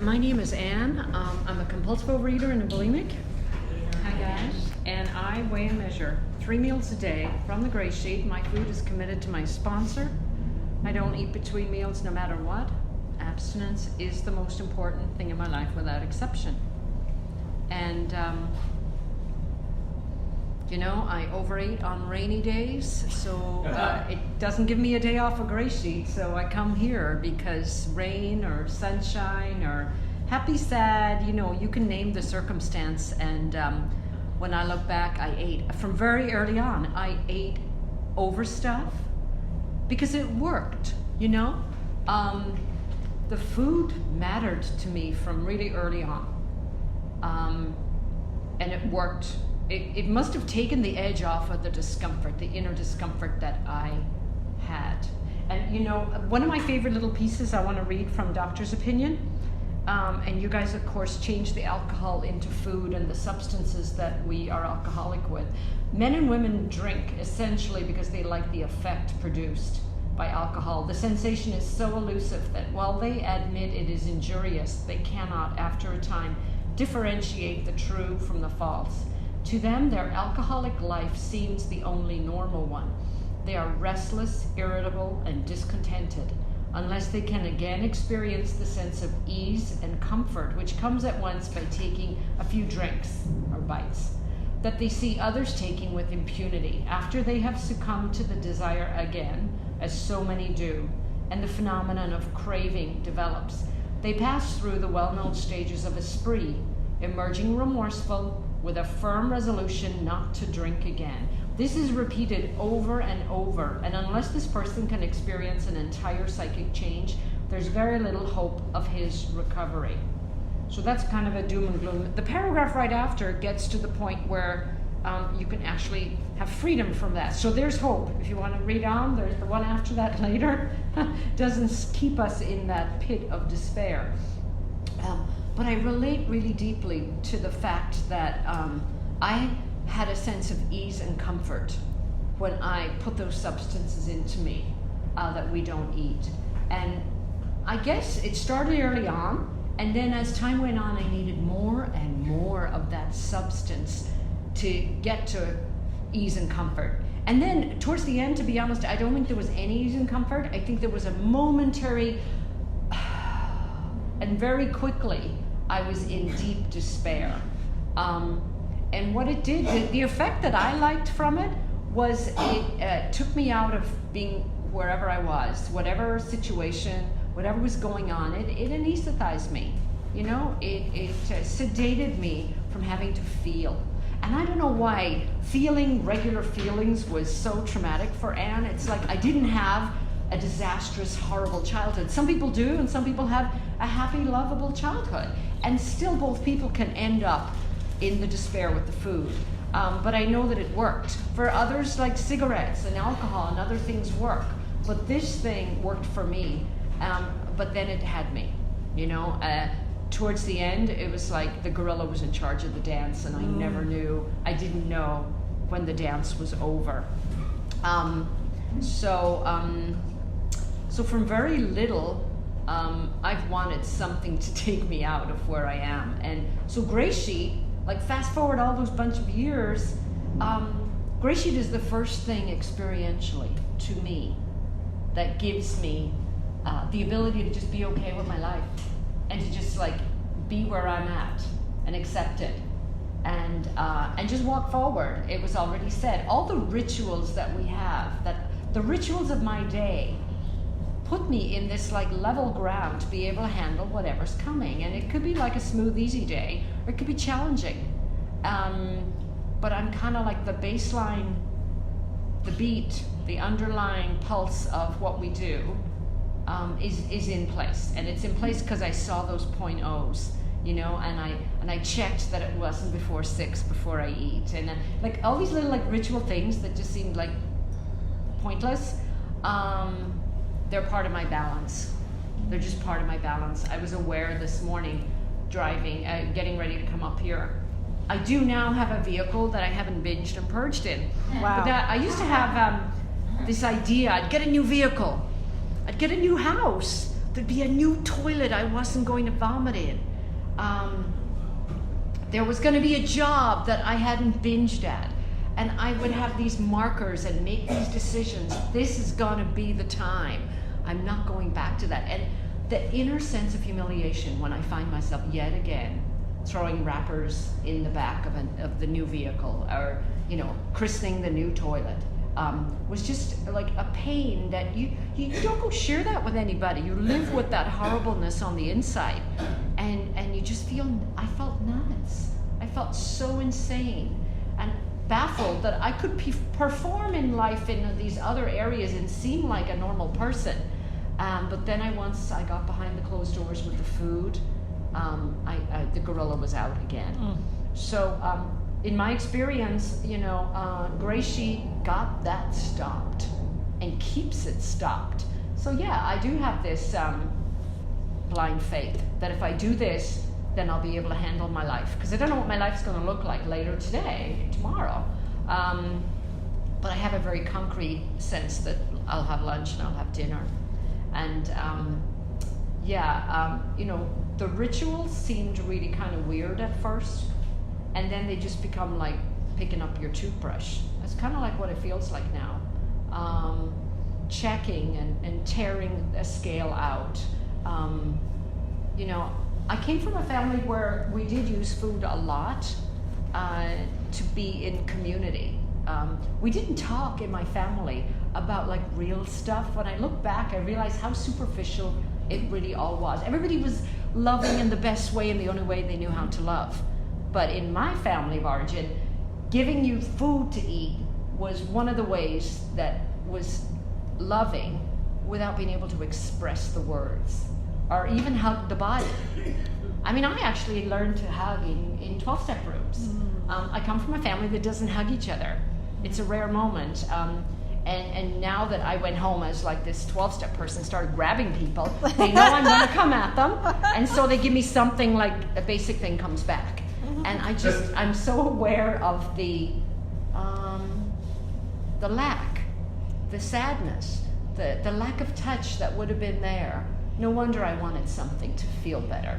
My name is Anne. I'm a compulsive overeater and a bulimic. Hi guys. And I weigh and measure 3 meals a day from the gray sheet. My food is committed to my sponsor. I don't eat between meals no matter what. Abstinence is the most important thing in my life without exception. And I overeat on rainy days, so it doesn't give me a day off a gray sheet. So I come here because rain or sunshine or happy, sad, you can name the circumstance. And when I look back, I ate from very early on. I ate over stuff because it worked. The food mattered to me from really early on, and it worked. It must have taken the edge off of the discomfort, the inner discomfort that I had. And one of my favorite little pieces I want to read from Doctor's Opinion, and you guys of course change the alcohol into food and the substances that we are alcoholic with. Men and women drink essentially because they like the effect produced by alcohol. The sensation is so elusive that while they admit it is injurious, they cannot, after a time, differentiate the true from the false. To them, their alcoholic life seems the only normal one. They are restless, irritable, and discontented, unless they can again experience the sense of ease and comfort, which comes at once by taking a few drinks or bites, that they see others taking with impunity, after they have succumbed to the desire again, as so many do, and the phenomenon of craving develops. They pass through the well-known stages of a spree, emerging remorseful, with a firm resolution not to drink again. This is repeated over and over, and unless this person can experience an entire psychic change, there's very little hope of his recovery. So that's kind of a doom and gloom. The paragraph right after gets to the point where you can actually have freedom from that. So there's hope. If you want to read on, there's the one after that later. Doesn't keep us in that pit of despair. But I relate really deeply to the fact that I had a sense of ease and comfort when I put those substances into me that we don't eat. And I guess it started early on, and then as time went on, I needed more and more of that substance to get to ease and comfort. And then towards the end, to be honest, I don't think there was any ease and comfort. I think there was a momentary, and very quickly, I was in deep despair. And what it did, the effect that I liked from it was it took me out of being wherever I was, whatever situation, whatever was going on, it anesthetized me. It sedated me from having to feel. And I don't know why feeling regular feelings was so traumatic for Anne. It's like I didn't have a disastrous, horrible childhood. Some people do, and some people have a happy, lovable childhood. And still both people can end up in the despair with the food. But I know that it worked. For others, like cigarettes and alcohol and other things work. But this thing worked for me. But then it had me. Towards the end, it was like the gorilla was in charge of the dance, and I didn't know when the dance was over. So from very little, I've wanted something to take me out of where I am. And so Gray Sheet, like fast forward all those bunch of years, Gray Sheet is the first thing experientially to me that gives me the ability to just be okay with my life and to just like be where I'm at and accept it and just walk forward. It was already said, all the rituals that we have, that the rituals of my day put me in this like level ground to be able to handle whatever's coming. And it could be like a smooth, easy day, or it could be challenging. But I'm kind of like the baseline, the beat, the underlying pulse of what we do is in place. And it's in place because I saw those point O's, and I checked that it wasn't before 6 before I eat. And like all these little like ritual things that just seemed like pointless, they're part of my balance. They're just part of my balance. I was aware this morning, driving, getting ready to come up here. I do now have a vehicle that I haven't binged and purged in. Wow. But I used to have this idea, I'd get a new vehicle, I'd get a new house, there'd be a new toilet I wasn't going to vomit in. There was going to be a job that I hadn't binged at. And I would have these markers and make these decisions. This is going to be the time. I'm not going back to that. And the inner sense of humiliation when I find myself yet again throwing wrappers in the back of the new vehicle, or christening the new toilet, was just like a pain that you don't go share that with anybody. You live with that horribleness on the inside, and you just I felt nuts. I felt so insane and baffled that I could perform in life in these other areas and seem like a normal person. But then once I got behind the closed doors with the food, the gorilla was out again. So in my experience, Gray Sheet got that stopped and keeps it stopped. So yeah, I do have this blind faith that if I do this, then I'll be able to handle my life. Because I don't know what my life's going to look like later today, tomorrow. But I have a very concrete sense that I'll have lunch and I'll have dinner. And the rituals seemed really kind of weird at first. And then they just become like picking up your toothbrush. That's kind of like what it feels like now. Checking and tearing a scale out. I came from a family where we did use food a lot to be in community. We didn't talk in my family about like real stuff. When I look back, I realize how superficial it really all was. Everybody was loving in the best way and the only way they knew how to love. But in my family of origin, giving you food to eat was one of the ways that was loving without being able to express the words or even hug the body. I mean, I actually learned to hug in 12-step rooms. I come from a family that doesn't hug each other. It's a rare moment. And now that I went home as like this 12-step person, started grabbing people, they know I'm going to come at them. And so they give me something like a basic thing comes back. And I'm so aware of the lack, the sadness, the lack of touch that would have been there. No wonder I wanted something to feel better.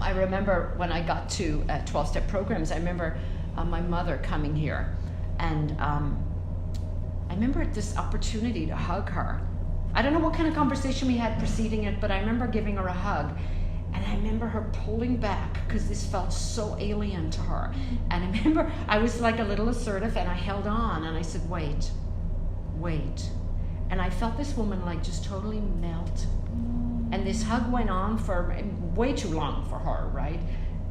I remember when I got to 12-step programs, I remember my mother coming here, and I remember this opportunity to hug her. I don't know what kind of conversation we had preceding it, but I remember giving her a hug, and I remember her pulling back because this felt so alien to her. And I remember I was like a little assertive, and I held on, and I said, wait. And I felt this woman like just totally melt. And this hug went on for way too long for her, right?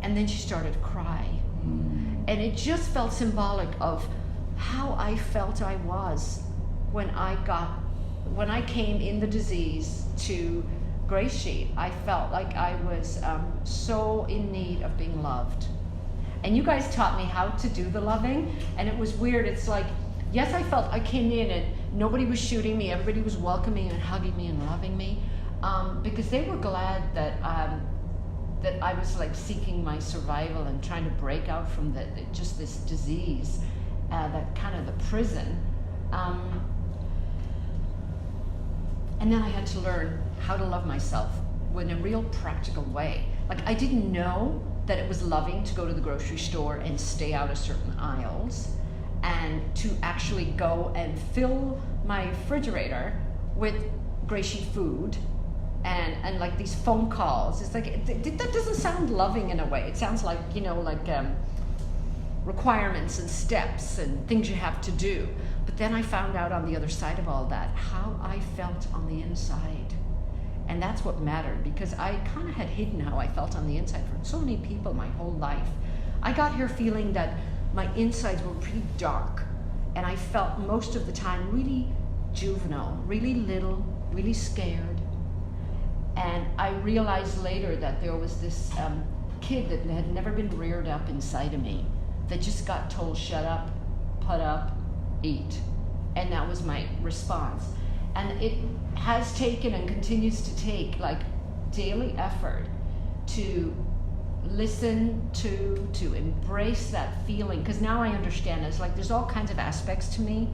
And then she started to cry. And it just felt symbolic of how I felt I was when I came in the disease to Gray Sheet. I felt like I was so in need of being loved. And you guys taught me how to do the loving, and it was weird. It's like, yes, I felt I came in and nobody was shooting me. Everybody was welcoming and hugging me and loving me. Because they were glad that I was like seeking my survival and trying to break out from just this disease, that kind of the prison. And then I had to learn how to love myself in a real practical way. Like, I didn't know that it was loving to go to the grocery store and stay out of certain aisles, and to actually go and fill my refrigerator with Gray Sheet food. And like these phone calls, it's like, that doesn't sound loving in a way. It sounds like, requirements and steps and things you have to do. But then I found out on the other side of all that, how I felt on the inside. And that's what mattered, because I kind of had hidden how I felt on the inside from so many people my whole life. I got here feeling that my insides were pretty dark, and I felt most of the time really juvenile, really little, really scared. And I realized later that there was this kid that had never been reared up inside of me, that just got told, shut up, put up, eat. And that was my response. And it has taken and continues to take like daily effort to listen to embrace that feeling. Because now I understand, it's like there's all kinds of aspects to me.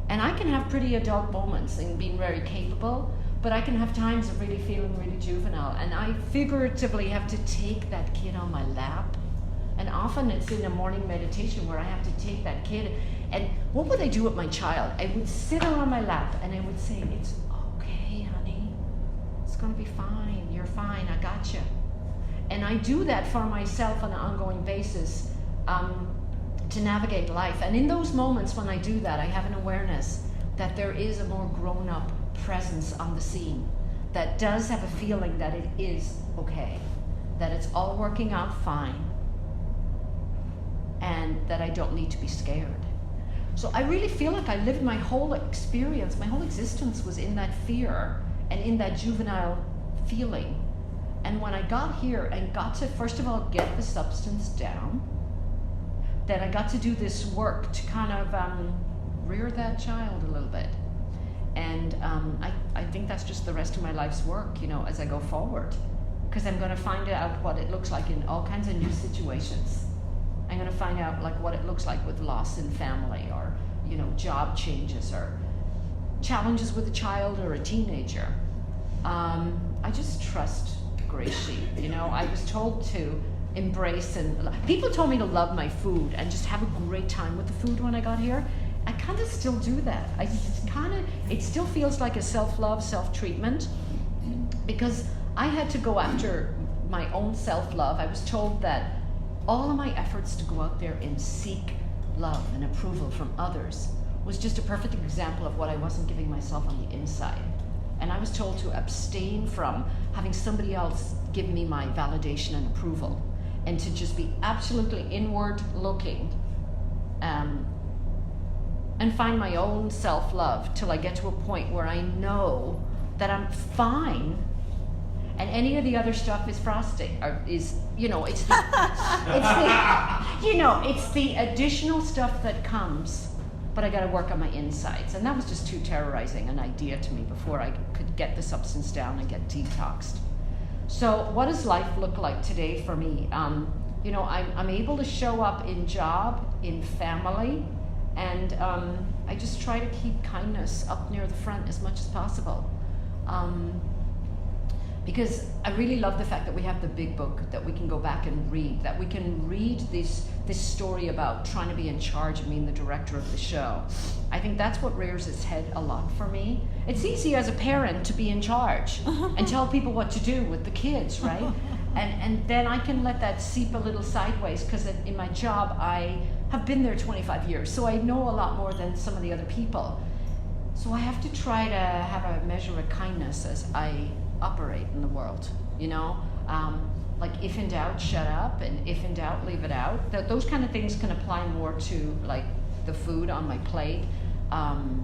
And I can have pretty adult moments and being very capable, but I can have times of really feeling really juvenile, and I figuratively have to take that kid on my lap. And often it's in a morning meditation where I have to take that kid. And what would I do with my child? I would sit her on my lap and I would say, "It's okay, honey. It's going to be fine. You're fine. I got you." And I do that for myself on an ongoing basis to navigate life. And in those moments when I do that, I have an awareness that there is a more grown-up presence on the scene that does have a feeling that it is okay, that it's all working out fine, and that I don't need to be scared. So I really feel like I lived my whole experience, my whole existence was in that fear and in that juvenile feeling. And when I got here and got to, first of all, get the substance down, then I got to do this work to kind of rear that child a little bit. And I think that's just the rest of my life's work, you know, as I go forward. Because I'm going to find out what it looks like in all kinds of new situations. I'm going to find out like what it looks like with loss in family, or, you know, job changes, or challenges with a child or a teenager. I just trust Gracie. You know, I was told to embrace, and people told me to love my food and just have a great time with the food when I got here. I kind of still do that. It still feels like a self-love, self-treatment, because I had to go after my own self-love. I was told that all of my efforts to go out there and seek love and approval from others was just a perfect example of what I wasn't giving myself on the inside. And I was told to abstain from having somebody else give me my validation and approval, and to just be absolutely inward looking, and find my own self-love till I get to a point where I know that I'm fine, and any of the other stuff is frosting, or is, you know, it's the, it's the additional stuff that comes, but I got to work on my insides. And that was just too terrorizing an idea to me before I could get the substance down and get detoxed. So what does life look like today for me? You know, I'm able to show up in job, in family, and I just try to keep kindness up near the front as much as possible. Because I really love the fact that we have the big book that we can go back and read, that we can read this story about trying to be in charge and being the director of the show. I think that's what rears its head a lot for me. It's easy as a parent to be in charge and tell people what to do with the kids, right? And then I can let that seep a little sideways, because in my job I have been there 25 years, so I know a lot more than some of the other people. So I have to try to have a measure of kindness as I operate in the world, you know? Like, if in doubt, shut up, and if in doubt, leave it out. Those kind of things can apply more to, like, the food on my plate. And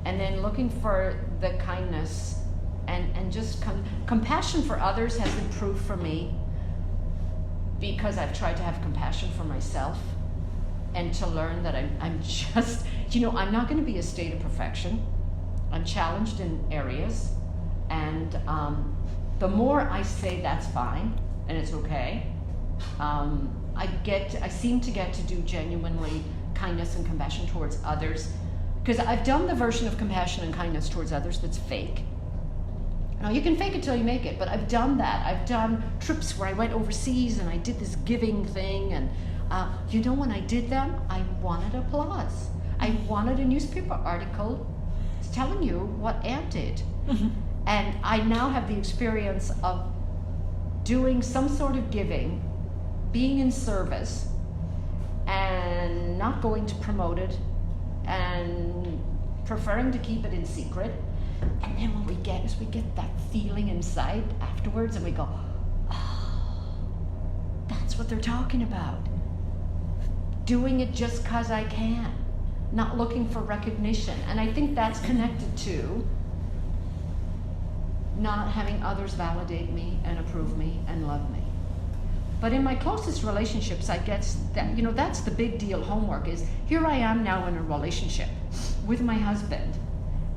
then looking for the kindness and just compassion for others has improved for me, because I've tried to have compassion for myself, and to learn that I'm just, you know, I'm not going to be a state of perfection. I'm challenged in areas, and the more I say that's fine and it's okay, I seem to get to do genuinely kindness and compassion towards others, because I've done the version of compassion and kindness towards others that's fake. Now, you can fake it till you make it, but I've done that. I've done trips where I went overseas and I did this giving thing, and you know, when I did them, I wanted applause. I wanted a newspaper article telling you what Aunt did. And I now have the experience of doing some sort of giving, being in service, and not going to promote it, and preferring to keep it in secret. And then what we get is we get that feeling inside afterwards, and we go, oh, that's what they're talking about. Doing it just 'cause I can, not looking for recognition. And I think that's connected to not having others validate me and approve me and love me. But in my closest relationships, I guess that, you know, that's the big deal homework, is here I am now in a relationship with my husband,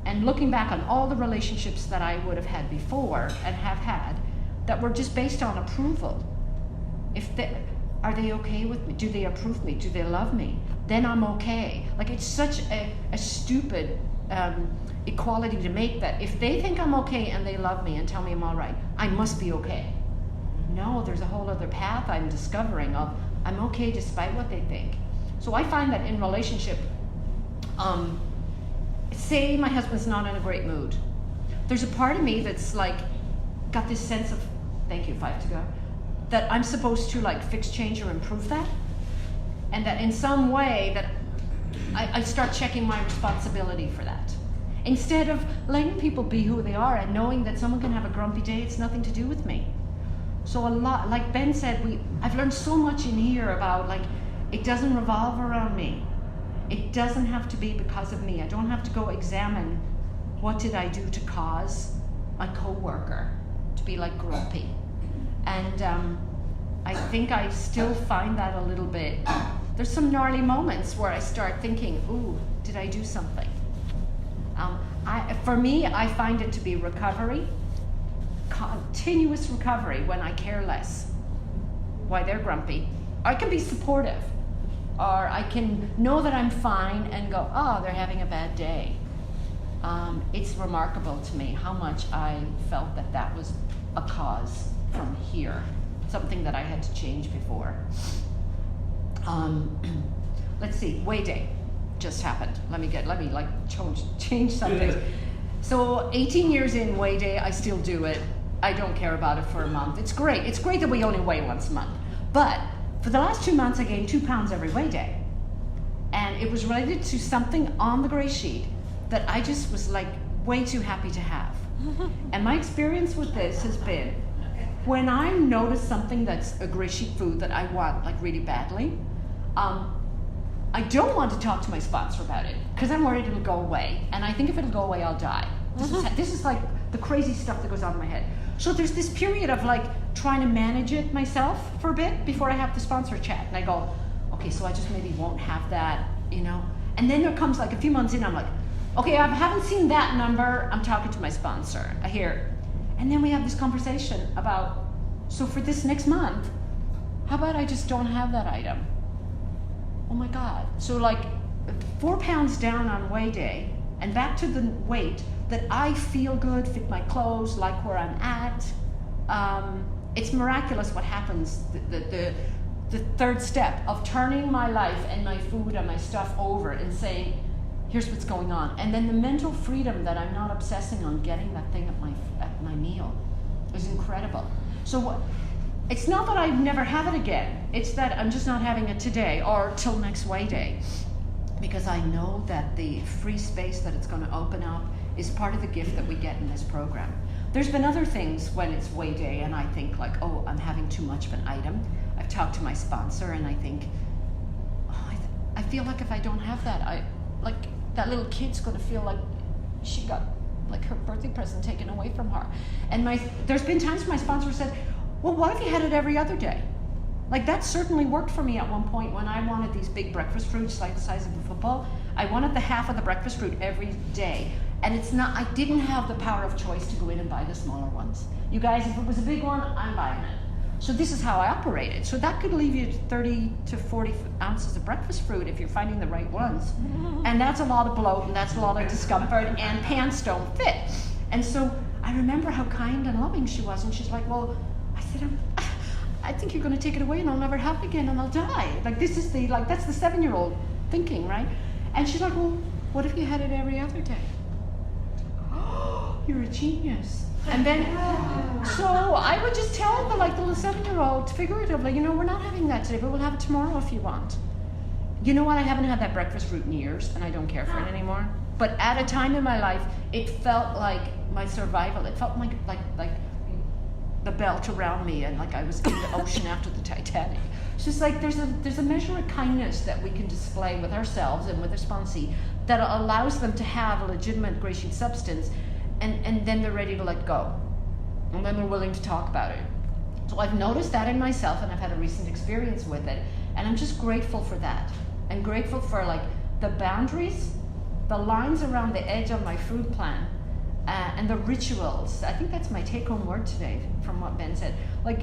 and looking back on all the relationships that I would have had before and have had that were just based on approval. Are they okay with me? Do they approve me? Do they love me? Then I'm okay. Like, it's such a stupid equality to make that if they think I'm okay and they love me and tell me I'm all right, I must be okay. No, there's a whole other path I'm discovering of I'm okay despite what they think. So I find that in relationship, say my husband's not in a great mood, there's a part of me that's like got this sense of, thank you, 5 to go, that I'm supposed to like fix, change, or improve that, and that in some way that I start checking my responsibility for that. Instead of letting people be who they are and knowing that someone can have a grumpy day, it's nothing to do with me. So a lot, like Ben said, I've learned so much in here about like, it doesn't revolve around me. It doesn't have to be because of me. I don't have to go examine what did I do to cause my coworker to be like grumpy. And I think I still find that a little bit, there's some gnarly moments where I start thinking, ooh, did I do something? For me, I find it to be recovery, continuous recovery when I care less why they're grumpy. I can be supportive, or I can know that I'm fine and go, oh, they're having a bad day. It's remarkable to me how much I felt that that was a cause from here, something that I had to change before. Let's see, Way Day just happened. Let me like change something. So 18 years in Way Day, I still do it. I don't care about it for a month. It's great. It's great that we only weigh once a month. But for the last 2 months, I gained 2 pounds every Way Day. And it was related to something on the gray sheet that I just was like way too happy to have. And my experience with this has been, when I notice something that's a gray sheet food that I want like really badly, I don't want to talk to my sponsor about it because I'm worried it'll go away. And I think if it'll go away, I'll die. This is like the crazy stuff that goes on in my head. So there's this period of like trying to manage it myself for a bit before I have the sponsor chat. And I go, okay, so I just maybe won't have that, you know? And then there comes like a few months in, I'm like, okay, I haven't seen that number. I'm talking to my sponsor. I hear. And then we have this conversation about, so for this next month, how about I just don't have that item? Oh my God. So like 4 pounds down on Way Day and back to the weight that I feel good, fit my clothes, like where I'm at. It's miraculous what happens. The third step of turning my life and my food and my stuff over and saying, here's what's going on. And then the mental freedom that I'm not obsessing on getting that thing at my meal is incredible. So it's not that I never have it again. It's that I'm just not having it today or till next Way Day, because I know that the free space that it's going to open up is part of the gift that we get in this program. There's been other things when it's Way Day and I think like, oh, I'm having too much of an item. I've talked to my sponsor and I think, oh, I feel like if I don't have that, that little kid's going to feel like she got like her birthday present taken away from her. And there's been times when my sponsor said, well, what if you had it every other day? Like that certainly worked for me at one point when I wanted these big breakfast fruits like the size of a football. I wanted the half of the breakfast fruit every day. And I didn't have the power of choice to go in and buy the smaller ones. You guys, if it was a big one, I'm buying it. So this is how I operated. So that could leave you 30 to 40 ounces of breakfast fruit if you're finding the right ones. And that's a lot of bloat and that's a lot of discomfort and pants don't fit. And so I remember how kind and loving she was. And she's like, well, I said, I think you're going to take it away and I'll never have it again and I'll die. Like this is that's the 7-year-old thinking, right? And she's like, well, what if you had it every other day? Oh, you're a genius. And then, so I would just tell the little 7-year-old figuratively, we're not having that today, but we'll have it tomorrow if you want. You know what? I haven't had that breakfast fruit in years and I don't care for it anymore. But at a time in my life, it felt like my survival. It felt like the belt around me and like I was in the ocean after the Titanic. It's just like there's a measure of kindness that we can display with ourselves and with our sponsee that allows them to have a legitimate gray sheet substance, and then they're ready to let go. And then they're willing to talk about it. So I've noticed that in myself and I've had a recent experience with it, and I'm just grateful for that. I'm grateful for like the boundaries, the lines around the edge of my food plan, and the rituals. I think that's my take-home word today from what Ben said. Like,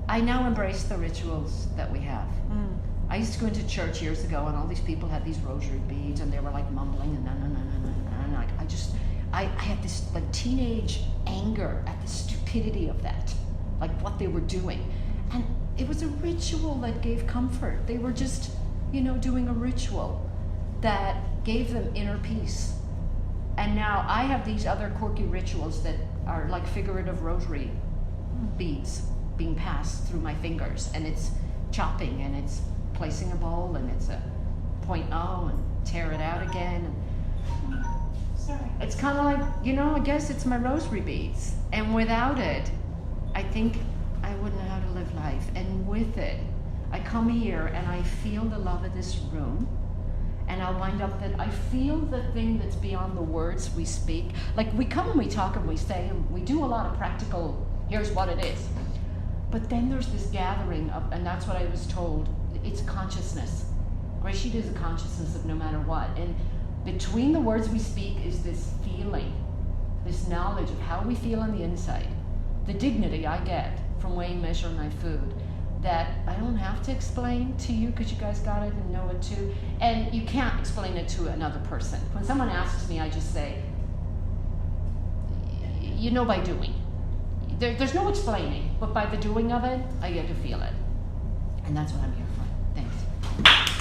I now embrace the rituals that we have. I used to go into church years ago and all these people had these rosary beads and they were like mumbling and na na na na na, and I I had this like teenage anger at the stupidity of that, like what they were doing. And it was a ritual that gave comfort. They were just, doing a ritual that gave them inner peace. And now I have these other quirky rituals that are like figurative rosary beads being passed through my fingers, and it's chopping, and it's placing a bowl, and it's a 0.0 and tear it out again. Sorry. It's kind of like, I guess it's my rosary beads. And without it, I think I wouldn't know how to live life. And with it, I come here and I feel the love of this room. And I'll wind up that I feel the thing that's beyond the words we speak. Like we come and we talk and we say, and we do a lot of practical, here's what it is. But then there's this gathering of, and that's what I was told, it's consciousness. Rashid is a consciousness of no matter what. And between the words we speak is this feeling, this knowledge of how we feel on the inside, the dignity I get from weighing, measuring my food, that I don't have to explain to you because you guys got it and know it too. And you can't explain it to another person. When someone asks me, I just say, by doing. There's no explaining, but by the doing of it, I get to feel it. And that's what I'm here for. Thanks.